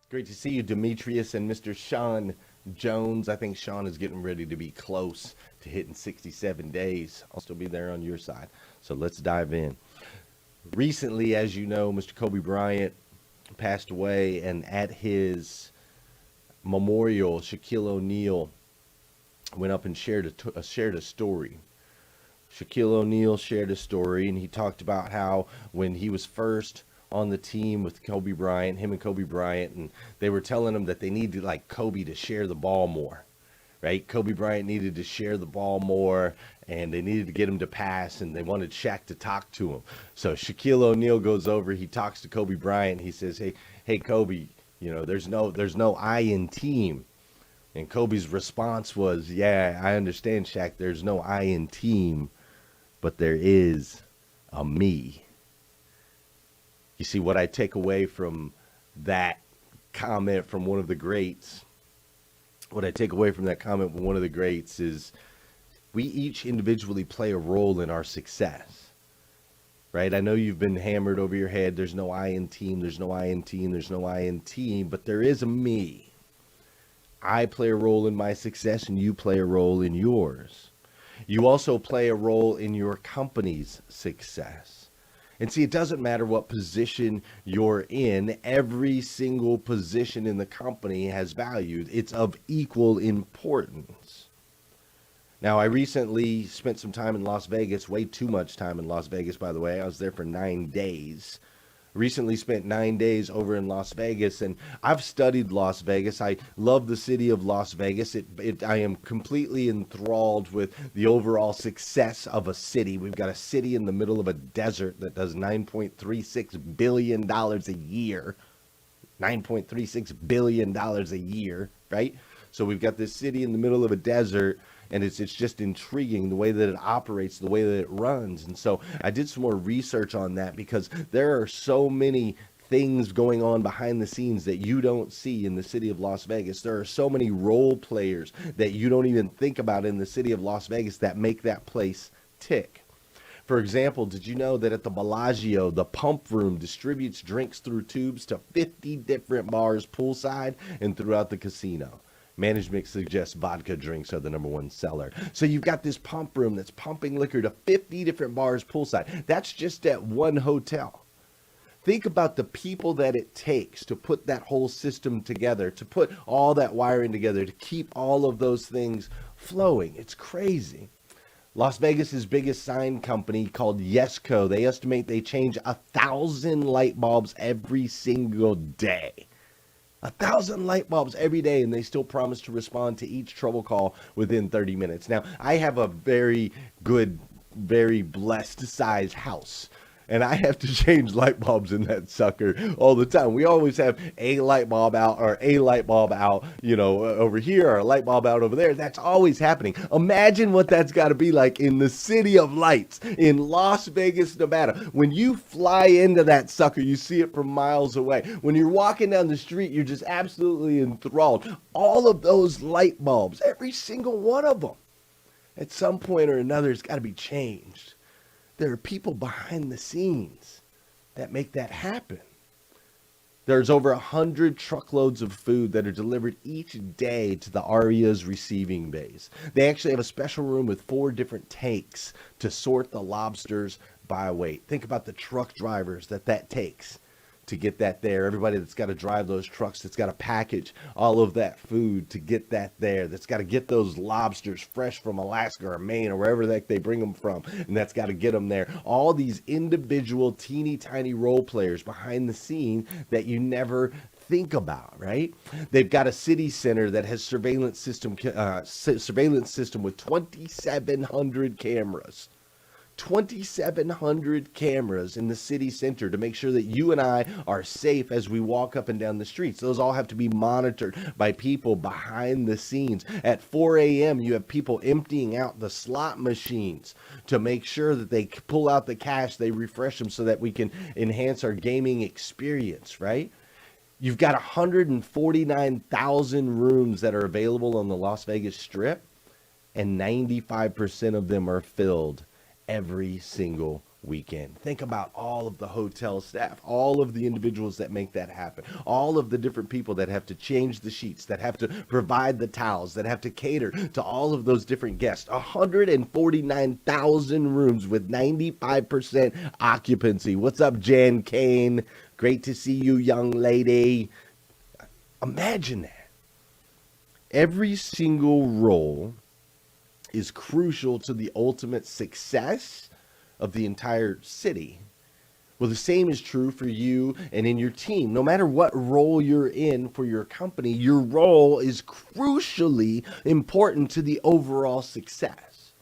Great to see you, Demetrius and Mr. Sean Jones. I think Sean is getting ready to be close to hitting 67 days. I'll still be there on your side. So let's dive in. Recently, as you know, Mr. Kobe Bryant passed away, and at his memorial, Shaquille O'Neal went up and shared a story. Shaquille O'Neal shared a story, and he talked about how when he was first on the team with Kobe Bryant, him and Kobe Bryant, and they were telling him that they needed like Kobe to share the ball more, right? Kobe Bryant needed to share the ball more, and they needed to get him to pass, and they wanted Shaq to talk to him. So Shaquille O'Neal goes over, he talks to Kobe Bryant, he says, "Hey, Kobe, there's no I in team." And Kobe's response was, "Yeah, I understand, Shaq. There's no I in team, but there is a me." You see, what I take away from that comment from one of the greats, what I take away from that comment from one of the greats is we each individually play a role in our success, right? I know you've been hammered over your head. There's no I in team. There's no I in team. There's no I in team, but there is a me. I play a role in my success, and you play a role in yours. You also play a role in your company's success. And see, it doesn't matter what position you're in. Every single position in the company has value. It's of equal importance. Now, I recently spent some time in Las Vegas, way too much time in Las Vegas, by the way. I was there for 9 days. Recently spent 9 days over in Las Vegas, and I've studied Las Vegas. I love the city of Las Vegas. I am completely enthralled with the overall success of a city. We've got a city in the middle of a desert that does $9.36 billion a year. $9.36 billion a year, right? So we've got this city in the middle of a desert, and it's just intriguing the way that it operates, the way that it runs. And so I did some more research on that because there are so many things going on behind the scenes that you don't see in the city of Las Vegas. There are so many role players that you don't even think about in the city of Las Vegas that make that place tick. For example, did you know that at the Bellagio, the pump room distributes drinks through tubes to 50 different bars poolside and throughout the casino? Management suggests vodka drinks are the #1 seller. So you've got this pump room that's pumping liquor to 50 different bars poolside. That's just at one hotel. Think about the people that it takes to put that whole system together, to put all that wiring together, to keep all of those things flowing. It's crazy. Las Vegas's biggest sign company called Yesco, they estimate they change 1,000 light bulbs every single day. 1,000 light bulbs every day, and they still promise to respond to each trouble call within 30 minutes. Now, I have a very good, very blessed sized house, and I have to change light bulbs in that sucker all the time. We always have a light bulb out or a light bulb out, over here, or a light bulb out over there. That's always happening. Imagine what that's got to be like in the city of lights in Las Vegas, Nevada. When you fly into that sucker, you see it from miles away. When you're walking down the street, you're just absolutely enthralled. All of those light bulbs, every single one of them, at some point or another, has got to be changed. There are people behind the scenes that make that happen. There's over 100 truckloads of food that are delivered each day to the Aria's receiving bays. They actually have a special room with 4 different tanks to sort the lobsters by weight. Think about the truck drivers that takes to get that there. Everybody that's got to drive those trucks, that's got to package all of that food to get that there, that's got to get those lobsters fresh from Alaska or Maine or wherever the heck they bring them from, and that's got to get them there. All these individual teeny tiny role players behind the scene that you never think about, right? They've got a city center that has surveillance system with 2,700 cameras. 2,700 cameras in the city center to make sure that you and I are safe as we walk up and down the streets. Those all have to be monitored by people behind the scenes. At 4 a.m., you have people emptying out the slot machines to make sure that they pull out the cash, they refresh them so that we can enhance our gaming experience, right? You've got 149,000 rooms that are available on the Las Vegas Strip, and 95% of them are filled every single weekend. Think about all of the hotel staff, all of the individuals that make that happen, all of the different people that have to change the sheets, that have to provide the towels, that have to cater to all of those different guests. 149,000 rooms with 95% occupancy. What's up, Jan Kane? Great to see you, young lady. Imagine that. Every single role is crucial to the ultimate success of the entire city. Well, the same is true for you and in your team. No matter what role you're in for your company, your role is crucially important to the overall success.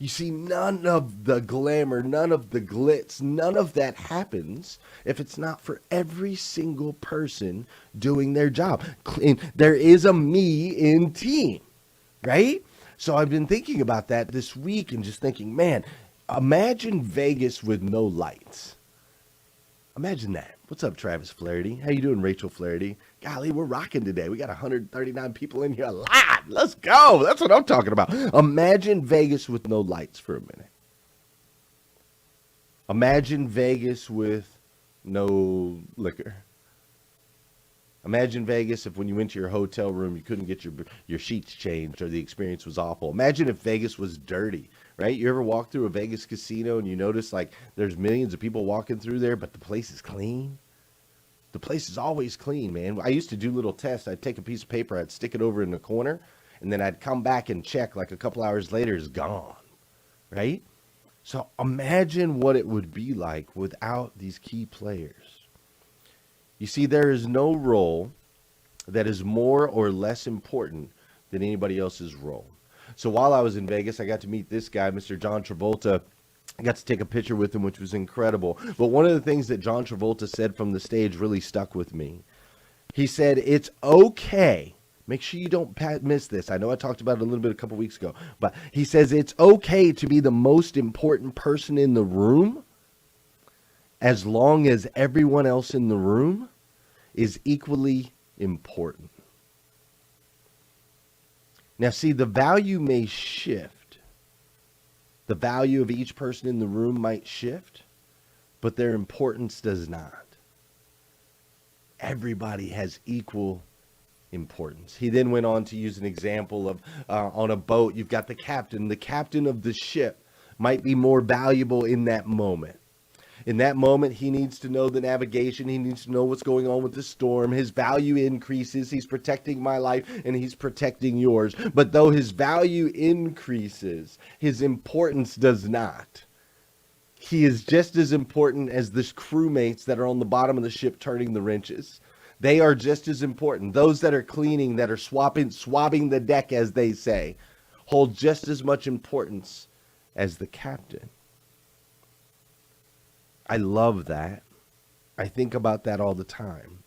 You see, none of the glamour, none of the glitz, none of that happens if it's not for every single person doing their job. There is a me in team, right? So I've been thinking about that this week and just thinking, man, imagine Vegas with no lights. Imagine that. What's up, Travis Flaherty? How you doing, Rachel Flaherty? Golly, we're rocking today. We got 139 people in here live. Let's go. That's what I'm talking about. Imagine Vegas with no lights for a minute. Imagine Vegas with no liquor. Imagine Vegas if when you went to your hotel room, you couldn't get your sheets changed or the experience was awful. Imagine if Vegas was dirty, right? You ever walk through a Vegas casino and you notice like there's millions of people walking through there, but the place is clean? The place is always clean, man. I used to do little tests. I'd take a piece of paper, I'd stick it over in the corner, and then I'd come back and check like a couple hours later, it's gone, right? So imagine what it would be like without these key players. You see, there is no role that is more or less important than anybody else's role. So while I was in Vegas, I got to meet this guy, Mr. John Travolta. I got to take a picture with him, which was incredible. But one of the things that John Travolta said from the stage really stuck with me. He said, it's okay. Make sure you don't miss this. I know I talked about it a little bit a couple weeks ago. But he says it's okay to be the most important person in the room as long as everyone else in the room is equally important. Now, see, the value may shift. The value of each person in the room might shift, but their importance does not. Everybody has equal importance. He then went on to use an example of on a boat, you've got the captain. The captain of the ship might be more valuable in that moment. In that moment, he needs to know the navigation. He needs to know what's going on with the storm. His value increases. He's protecting my life and he's protecting yours. But though his value increases, his importance does not. He is just as important as the crewmates that are on the bottom of the ship turning the wrenches. They are just as important. Those that are cleaning, that are swabbing the deck, as they say, hold just as much importance as the captain. I love that. I think about that all the time.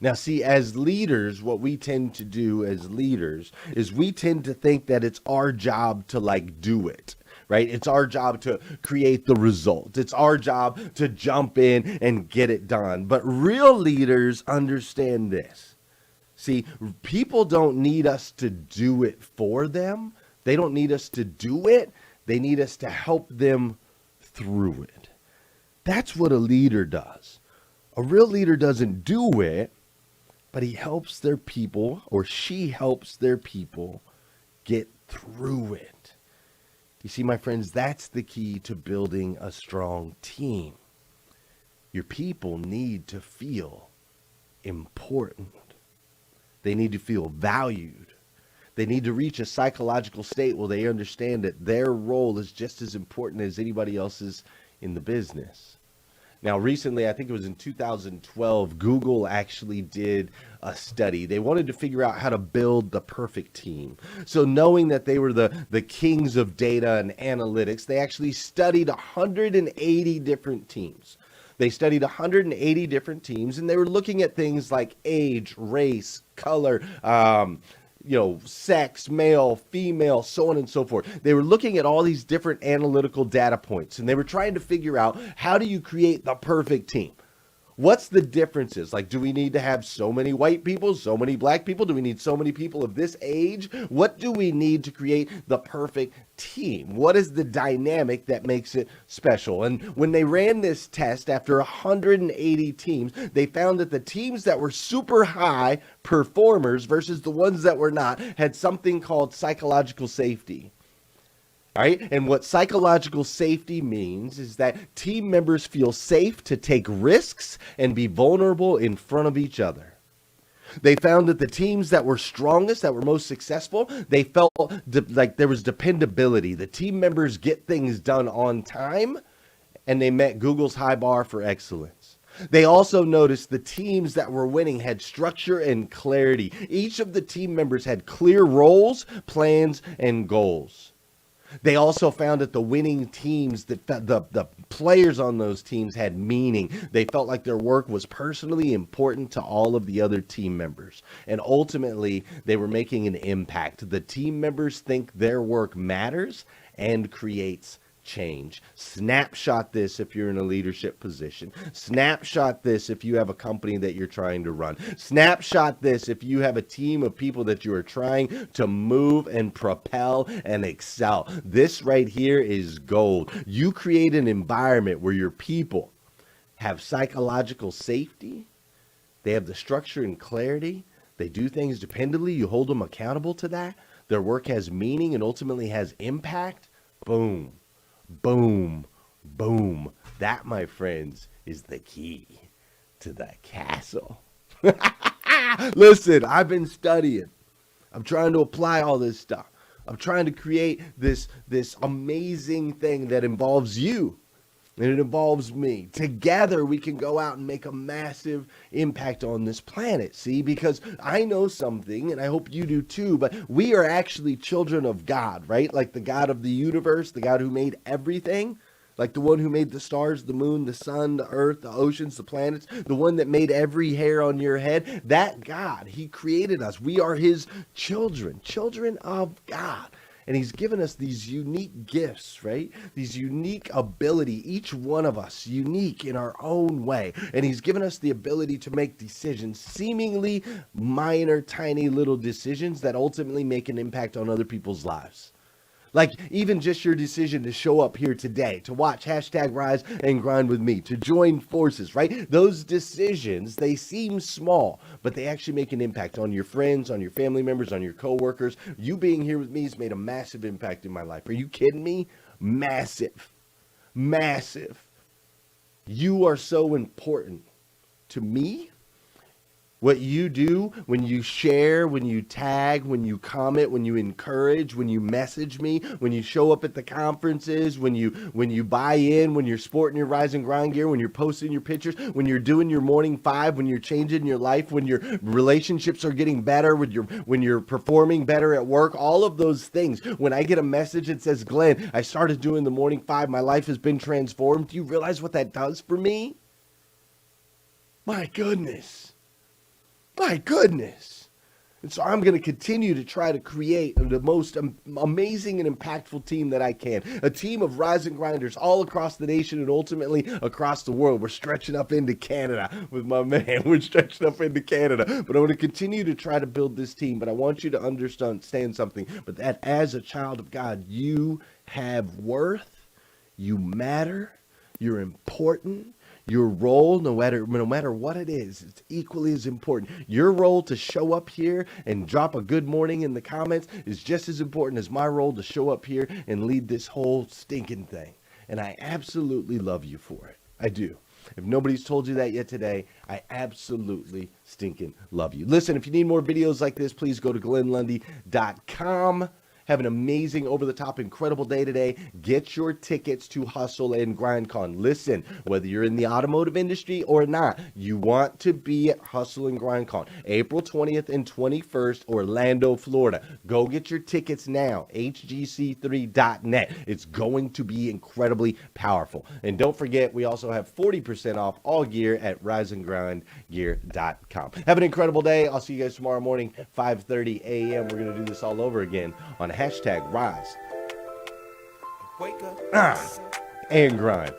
Now, see, as leaders, what we tend to do as leaders is we tend to think that it's our job to do it, right? It's our job to create the result. It's our job to jump in and get it done. But real leaders understand this. See, people don't need us to do it for them. They don't need us to do it. They need us to help them through it. That's what a leader does. A real leader doesn't do it, but he helps their people, or she helps their people get through it. You see, my friends, that's the key to building a strong team. Your people need to feel important. They need to feel valued. They need to reach a psychological state where they understand that their role is just as important as anybody else's in the business. Now, recently, I think it was in 2012, Google actually did a study. They wanted to figure out how to build the perfect team. So knowing that they were the kings of data and analytics, they actually studied 180 different teams. They studied 180 different teams, and they were looking at things like age, race, color, sex, male, female, so on and so forth. They were looking at all these different analytical data points, and they were trying to figure out, how do you create the perfect team? What's the differences? Like, do we need to have so many white people, so many black people? Do we need so many people of this age? What do we need to create the perfect team? What is the dynamic that makes it special? And when they ran this test after 180 teams, they found that the teams that were super high performers versus the ones that were not had something called psychological safety. All right. And what psychological safety means is that team members feel safe to take risks and be vulnerable in front of each other. They found that the teams that were strongest, that were most successful, they felt like there was dependability. The team members get things done on time, and they met Google's high bar for excellence. They also noticed the teams that were winning had structure and clarity. Each of the team members had clear roles, plans, and goals. They also found that the winning teams, that the players on those teams had meaning. They felt like their work was personally important to all of the other team members. And ultimately, they were making an impact. The team members think their work matters and creates change. Snapshot this if you're in a leadership position. Snapshot this if you have a company that you're trying to run. Snapshot this if you have a team of people that you are trying to move and propel and excel. This right here is gold. You create an environment where your people have psychological safety. They have the structure and clarity. They do things dependably. You hold them accountable to that. Their work has meaning and ultimately has impact. Boom. Boom, boom. That, my friends, is the key to the castle. Listen, I've been studying. I'm trying to apply all this stuff. I'm trying to create this amazing thing that involves you. And it involves me. Together, we can go out and make a massive impact on this planet. See, because I know something, and I hope you do too, but we are actually children of God, right? Like the God of the universe, the God who made everything, like the one who made the stars, the moon, the sun, the earth, the oceans, the planets, the one that made every hair on your head. That God, he created us. We are his children, children of God. And he's given us these unique gifts, right? These unique ability, each one of us unique in our own way. And he's given us the ability to make decisions, seemingly minor, tiny little decisions that ultimately make an impact on other people's lives. Like even just your decision to show up here today, to watch #Rise and Grind with me, to join forces, right? Those decisions, they seem small, but they actually make an impact on your friends, on your family members, on your coworkers. You being here with me has made a massive impact in my life. Are you kidding me? Massive. Massive. You are so important to me. What you do when you share, when you tag, when you comment, when you encourage, when you message me, when you show up at the conferences, when you buy in, when you're sporting your Rise and Grind gear, when you're posting your pictures, when you're doing your morning 5, when you're changing your life, when your relationships are getting better, when you're performing better at work, all of those things. When I get a message that says, Glenn, I started doing the morning 5, my life has been transformed. Do you realize what that does for me? My goodness. My goodness. And so I'm going to continue to try to create the most amazing and impactful team that I can. A team of Rise and Grinders all across the nation and ultimately across the world. We're stretching up into Canada with my man. We're stretching up into Canada. But I'm going to continue to try to build this team. But I want you to understand something. But that as a child of God, you have worth. You matter. You're important. Your role, no matter what it is, it's equally as important. Your role to show up here and drop a good morning in the comments is just as important as my role to show up here and lead this whole stinking thing. And I absolutely love you for it. I do. If nobody's told you that yet today, I absolutely stinking love you. Listen, if you need more videos like this, please go to glennlundy.com. Have an amazing, over-the-top, incredible day today. Get your tickets to Hustle and GrindCon. Listen, whether you're in the automotive industry or not, you want to be at Hustle and GrindCon. April 20th and 21st, Orlando, Florida. Go get your tickets now, hgc3.net. It's going to be incredibly powerful. And don't forget, we also have 40% off all gear at riseandgrindgear.com. Have an incredible day. I'll see you guys tomorrow morning, 5:30 a.m. We're going to do this all over again on #Rise Wake up and Grind.